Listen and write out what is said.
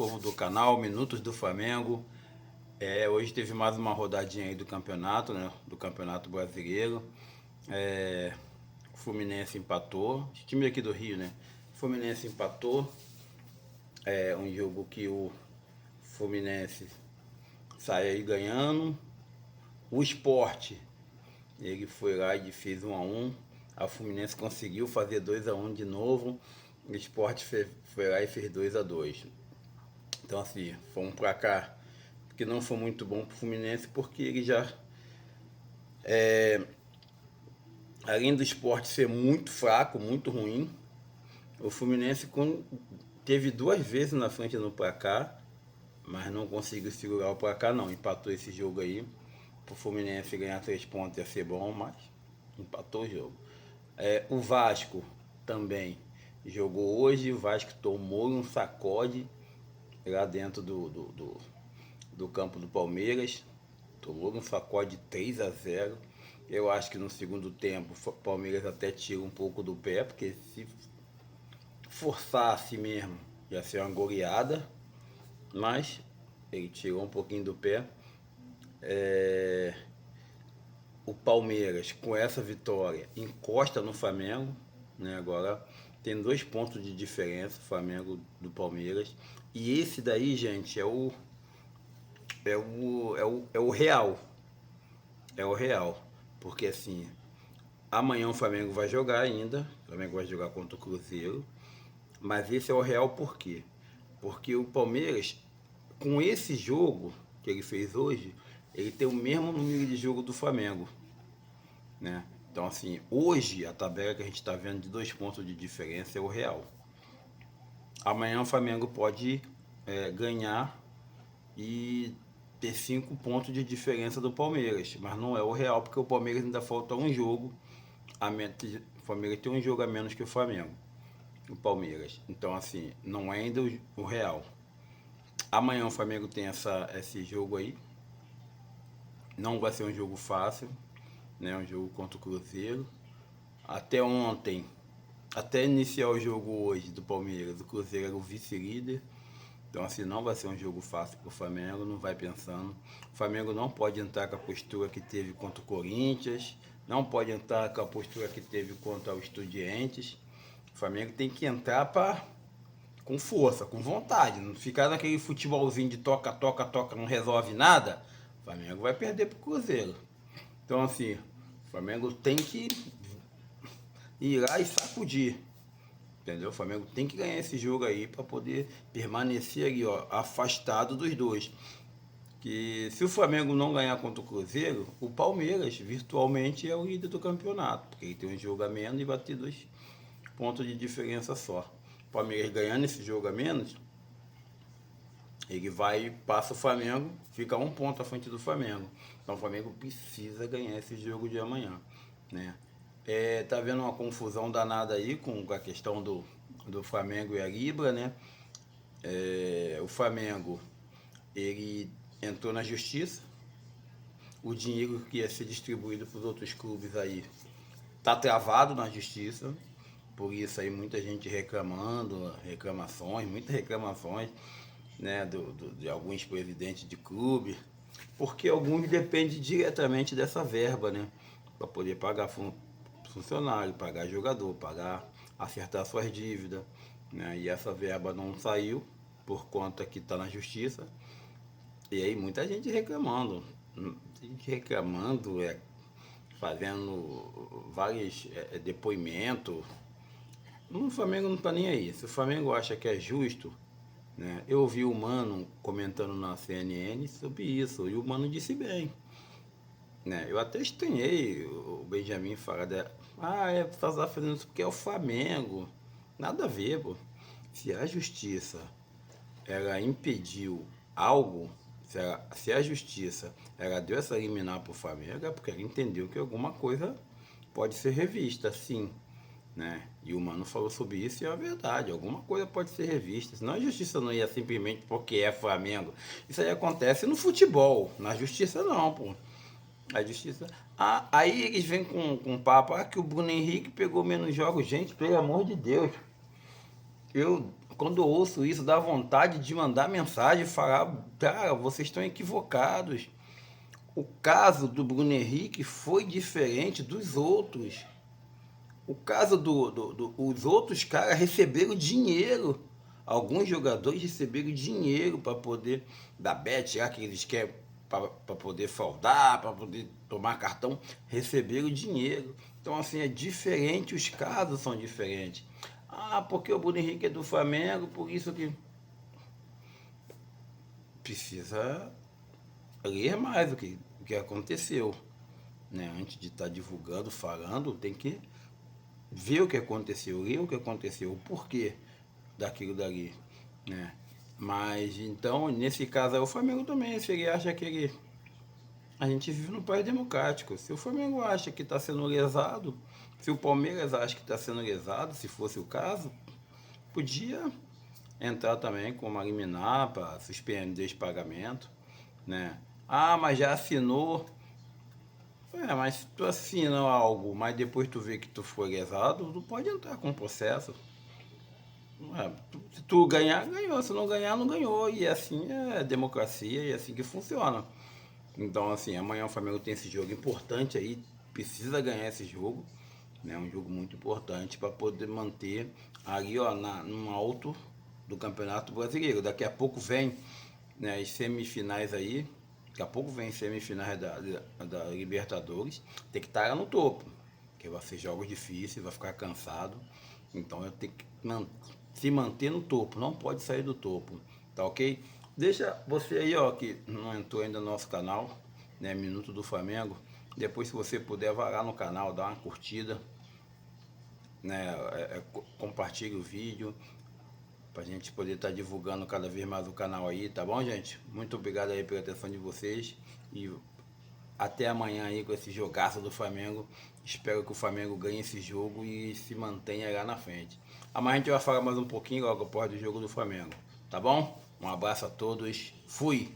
povo do canal Minutos do Flamengo. Hoje teve mais uma rodadinha aí do campeonato, né? Do Campeonato Brasileiro. O Fluminense empatou. Time aqui do Rio, né? O Fluminense empatou. É um jogo que o Fluminense sai aí ganhando. O Sport, ele foi lá e fez 1-1. A Fluminense conseguiu fazer 2-1 de novo. O Sport foi lá e fez 2-2. Então assim, foi um placar que não foi muito bom para o Fluminense, porque ele já, além do Sport ser muito fraco, muito ruim, o Fluminense teve 2 vezes na frente no placar, mas não conseguiu segurar o placar não, empatou esse jogo aí. Para o Fluminense ganhar 3 pontos ia ser bom, mas empatou o jogo. O Vasco também jogou hoje, o Vasco tomou um sacode lá dentro do campo do Palmeiras, tomou um sacode 3-0. Eu acho que no segundo tempo o Palmeiras até tira um pouco do pé, porque se forçasse mesmo ia ser uma goleada, mas ele tirou um pouquinho do pé. O Palmeiras, com essa vitória, encosta no Flamengo, né? Agora tem 2 pontos de diferença, o Flamengo do Palmeiras. E esse daí, gente, é o real. É o real. Porque assim, amanhã o Flamengo vai jogar ainda. O Flamengo vai jogar contra o Cruzeiro. Mas esse é o real por quê? Porque o Palmeiras, com esse jogo que ele fez hoje, ele tem o mesmo número de jogo do Flamengo, né? Então assim, hoje a tabela que a gente está vendo de 2 pontos de diferença é o real. Amanhã o Flamengo pode ganhar e ter 5 pontos de diferença do Palmeiras, mas não é o real, porque o Palmeiras ainda falta um jogo a menos. O Palmeiras tem um jogo a menos que o Flamengo, o Palmeiras. Então assim, não é ainda o real. Amanhã o Flamengo tem esse jogo aí. Não vai ser um jogo fácil, né? Um jogo contra o Cruzeiro. Até ontem, até iniciar o jogo hoje do Palmeiras, o Cruzeiro era o vice-líder. Então assim, não vai ser um jogo fácil para o Flamengo, não vai pensando. O Flamengo não pode entrar com a postura que teve contra o Corinthians, não pode entrar com a postura que teve contra o Estudiantes. O Flamengo tem que entrar com força, com vontade, não ficar naquele futebolzinho de toca, toca, toca, não resolve nada. O Flamengo vai perder pro Cruzeiro. Então assim, o Flamengo tem que ir lá e sacudir. Entendeu? O Flamengo tem que ganhar esse jogo aí para poder permanecer ali, ó, afastado dos dois. Que se o Flamengo não ganhar contra o Cruzeiro, o Palmeiras virtualmente é o líder do campeonato, porque ele tem um jogo a menos e vai ter 2 pontos de diferença só. O Palmeiras ganhando esse jogo a menos, ele vai, passa o Flamengo, fica 1 ponto à frente do Flamengo. Então o Flamengo precisa ganhar esse jogo de amanhã, né? Tá vendo uma confusão danada aí com a questão do Flamengo e a Libra, né? O Flamengo, ele entrou na justiça, o dinheiro que ia ser distribuído para os outros clubes aí tá travado na justiça, por isso aí muita gente reclamando, muitas reclamações, né, de alguns presidentes de clube, porque alguns dependem diretamente dessa verba, né, para poder pagar funcionário, pagar jogador, acertar suas dívidas, né, e essa verba não saiu por conta que está na justiça, e aí muita gente reclamando, fazendo vários depoimentos. O Flamengo não está nem aí. Se o Flamengo acha que é justo, né? Eu ouvi o Mano comentando na CNN sobre isso, e o Mano disse bem, né? Eu até estranhei o Benjamin falar você está fazendo isso porque é o Flamengo. Nada a ver, pô. Se a justiça ela impediu algo, se a justiça ela deu essa liminar para o Flamengo, é porque ela entendeu que alguma coisa pode ser revista, sim, né? E o Mano falou sobre isso e é a verdade, alguma coisa pode ser revista, senão a justiça não ia simplesmente porque é Flamengo. Isso aí acontece no futebol, na justiça não, pô. A justiça... aí eles vêm com papo, que o Bruno Henrique pegou menos jogos. Gente, pelo amor de Deus. quando eu ouço isso, dá vontade de mandar mensagem e falar, cara, vocês estão equivocados. O caso do Bruno Henrique foi diferente dos outros. O caso os outros caras receberam dinheiro. Alguns jogadores receberam dinheiro para poder da bet, já que eles querem para poder fraudar, para poder tomar cartão, receberam dinheiro. Então assim, é diferente, os casos são diferentes. Ah, porque o Bruno Henrique é do Flamengo, por isso que precisa ler mais o que aconteceu. Né? Antes de estar divulgando, falando, tem que ver o que aconteceu, ler o que aconteceu, o porquê daquilo dali, né? Mas então, nesse caso aí, o Flamengo também, se ele acha que a gente vive num país democrático. Se o Flamengo acha que está sendo lesado, se o Palmeiras acha que está sendo lesado, se fosse o caso, podia entrar também com uma liminar para suspender esse pagamento, né? Ah, mas já assinou. Mas se tu assina algo, mas depois tu vê que tu foi lesado, tu pode entrar com processo. Se tu ganhar, ganhou. Se não ganhar, não ganhou. E assim é democracia e é assim que funciona. Então, assim, amanhã o Flamengo tem esse jogo importante aí, precisa ganhar esse jogo, né? Um jogo muito importante para poder manter ali, ó, no alto do Campeonato Brasileiro. Daqui a pouco vem, né, as semifinais aí, daqui a pouco vem semifinais da Libertadores, tem que estar no topo, porque vai ser jogos difíceis, vai ficar cansado, então eu tenho que se manter no topo, não pode sair do topo, tá ok? Deixa você aí, ó, que não entrou ainda no nosso canal, né, Minuto do Flamengo, depois se você puder, vai lá no canal, dá uma curtida, né, compartilhe o vídeo, pra gente poder estar divulgando cada vez mais o canal aí, tá bom, gente? Muito obrigado aí pela atenção de vocês e até amanhã aí com esse jogaço do Flamengo. Espero que o Flamengo ganhe esse jogo e se mantenha lá na frente. Amanhã a gente vai falar mais um pouquinho logo após do jogo do Flamengo, tá bom? Um abraço a todos, fui!